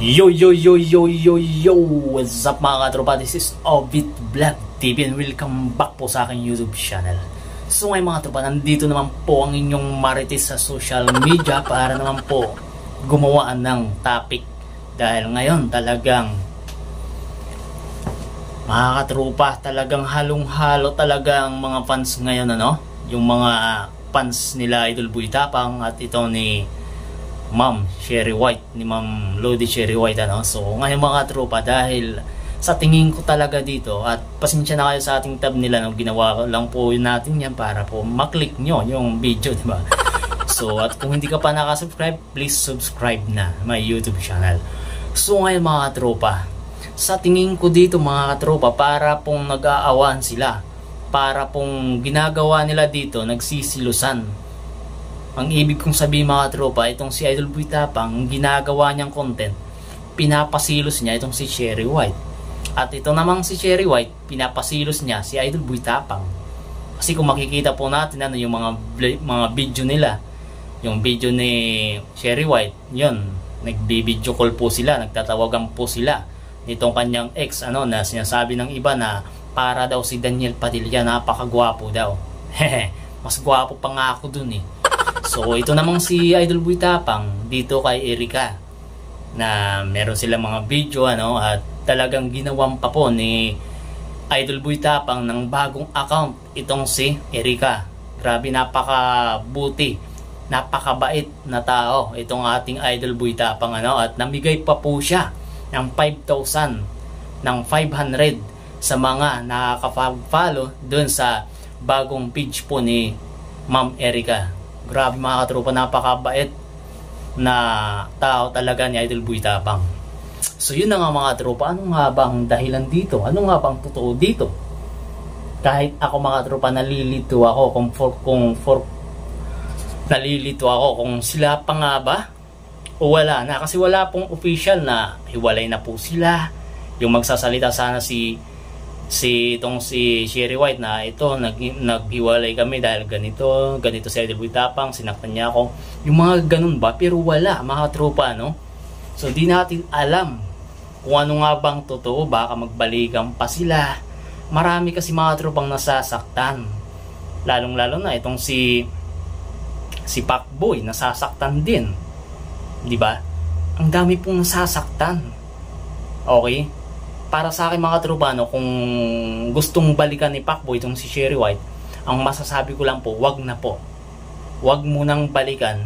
Yo yo yo yo yo yo, what's up mga katropa? This is Obit Vlog TV and welcome back po sa aking YouTube channel. So ngayon mga tropa, nandito naman po ang inyong marites sa social media para naman po gumawa ng topic. Dahil ngayon talagang mga katropa, talagang halong-halo talagang mga fans ngayon, ano? Yung mga fans nila Idol Boy Tapang at ito ni Ma'am Cherry White, ni Ma'am Lodi Cherry White, ano. So ngayon mga tropa, dahil sa tingin ko talaga dito, at pasensya na kayo sa ating tab nila, no, ginawa lang po natin yan para po maklik nyo yung video, diba? So at kung hindi ka pa nakasubscribe, please subscribe na my YouTube channel. So ngayon mga tropa, sa tingin ko dito mga tropa, para pong nag-aawan sila, para pong ginagawa nila dito, nagsisilusan. Ang ibig kong sabihin mga tropa, itong si Idol Boy Tapang, ginagawa niyang content, pinapasilos niya itong si Cherry White. At ito namang si Cherry White, pinapasilos niya si Idol Boy Tapang. Kasi kung makikita po natin ano yung mga video nila, yung video ni Cherry White, yun, nagbi-video call po sila, nagtatawagan po sila nitong kanyang ex, ano, na sinasabi ng iba na para daw si Daniel Padilla, napakagwapo daw. Hehe, mas gwapo pa nga ako dun eh. So ito namang si Idol Boy Tapang dito kay Erika, na meron silang mga video, ano, at talagang ginawan pa po ni Idol Boy Tapang ng bagong account itong si Erika. Grabe, napakabuti, napakabait na tao itong ating Idol Boy Tapang, ano, at namigay pa po siya ng 5,000 ng 500 sa mga nakaka-follow dun sa bagong page po ni Ma'am Erika. Grabe mga katropa, napakabait na tao talaga ni Idol Boy Tapang. So yun na nga mga tropa, ano nga bang dahilan dito? Ano nga bang totoo dito? Kahit ako mga tropa, nalilito ako nalilito ako kung sila pa nga ba o wala na, kasi wala pong official na hiwalay na po sila. Yung magsasalita sana si Cherry White na ito, naghiwalay kami dahil ganito si Idol Boy Tapang, sinaktan niya ako, yung mga ganun ba, pero wala mga tropa, no? So di natin alam kung ano nga bang totoo, baka magbalikan pa sila. Marami kasi mga tropang nasasaktan, lalong lalo na itong si Pacboy, nasasaktan din, di ba? Ang dami pong nasasaktan. Okay, para sa akin mga tropa, no, kung gustong balikan ni Pacboy itong si Cherry White, ang masasabi ko lang po, wag na po. Wag mo nang balikan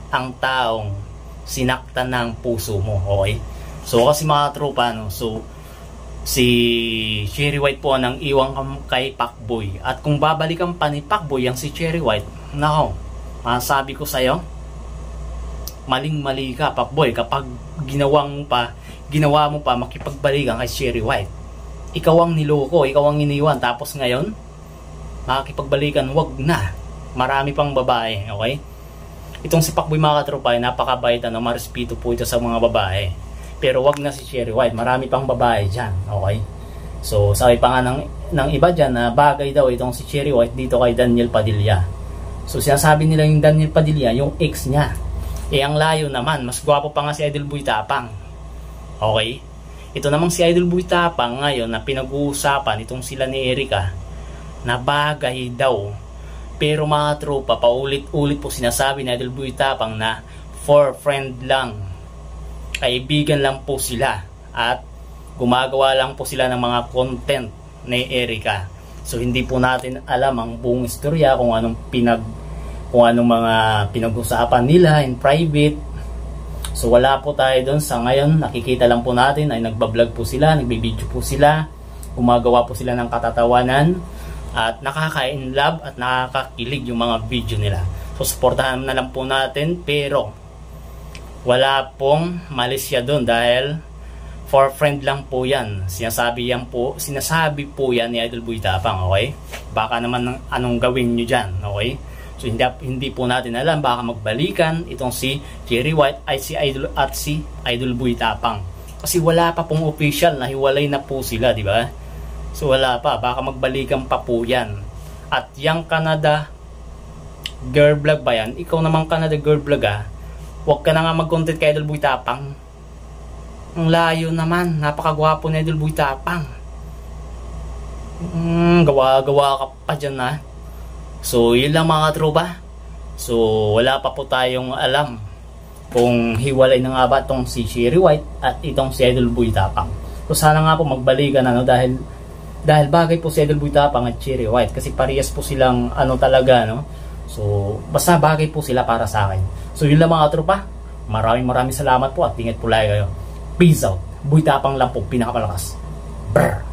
ang taong sinaktan ng puso mo, okay? So kasi mga tropa, no, so si Cherry White po nang iwang kay Pacboy, at kung babalikan pa ni Pacboy ang si Cherry White, nako, masasabi ko sa'yo, maling-mali ka Pacboy kapag ginawa mo pa makipagbalikan kay Cherry White. Ikaw ang niloko, ikaw ang iniwan, tapos ngayon makipagbalikan, wag na. Marami pang babae, okay? Itong si Pacboy mga katropa, napakabait, ano, marespeto po ito sa mga babae, pero wag na si Cherry White, marami pang babae dyan, okay? So sabi pa nga ng iba dyan na bagay daw itong si Cherry White dito kay Daniel Padilla. So sinasabi nila yung Daniel Padilla, yung ex niya, ang layo naman, mas gwapo pa nga si Idol Boy Tapang. Okay? Ito namang si Idol Boy Tapang ngayon na pinag-uusapan itong sila ni Erika, na bagay daw. Pero mga tropa, paulit-ulit po sinasabi ni Idol Boy Tapang na for friend lang, kaibigan lang po sila, at gumagawa lang po sila ng mga content ni Erika. So hindi po natin alam ang buong istorya, kung anong mga pinag-usapan nila in private. So wala po tayo doon sa ngayon. Nakikita lang po natin ay nagbablog po sila, nagbibideo po sila, gumagawa po sila ng katatawanan, at nakaka-inlove at nakakakilig yung mga video nila. So supportahan na lang po natin, pero wala pong malisya doon dahil for friend lang po yan. Sinasabi po yan ni Idol Boy Tapang, okay? Baka naman anong gawin nyo dyan, okay? So hindi po natin alam, baka magbalikan itong si Cherry White ay si Idol Boy Tapang, kasi wala pa pong official na hiwalay na po sila, di ba? So wala pa, baka magbalikan pa po yan. At yung Canada girl vlog ba yan? Ikaw naman Canada girl vlog, huwag ka na nga mag-content kay Idol Boy Tapang. Ang layo naman. Napakagwapo ni Idol Boy Tapang. Gawa-gawa ka pa dyan na. So yun lang mga tropa. So wala pa po tayong alam kung hiwalay na nga ba itong si Cherry White at itong si Idol Boy Tapang. So sana nga po magbalikan dahil bagay po si Idol Boy Tapang at Cherry White kasi parehas po silang talaga no. So basta bagay po sila para sa akin. So yun lang mga tropa. Maraming salamat po at ingat po lagi kayo. Peace out. Boy Tapang lang po pinakamalakas. Brr.